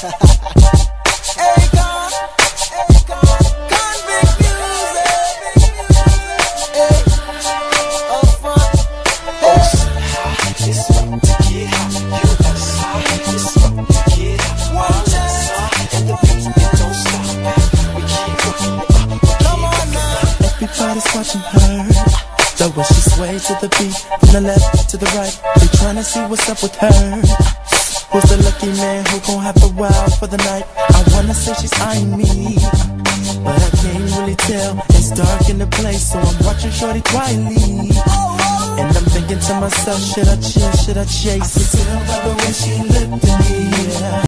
Akon, Convict music. Hey, up front. It's about to get hot. You gotta stop. It's about to get hot. One time. And the beat, it don't stop. We keep rocking it up. Come on now. Everybody's watching her, the way she sways to the beat, from the left to the right. They tryna see what's up with her. Who's the lucky man who gon' have the wow for the night? I wanna say she's eyeing me, but I can't really tell. It's dark in the place, so I'm watching shorty quietly. And I'm thinking to myself, should I chill, should I chase? I can tell by the way she looked at me, yeah.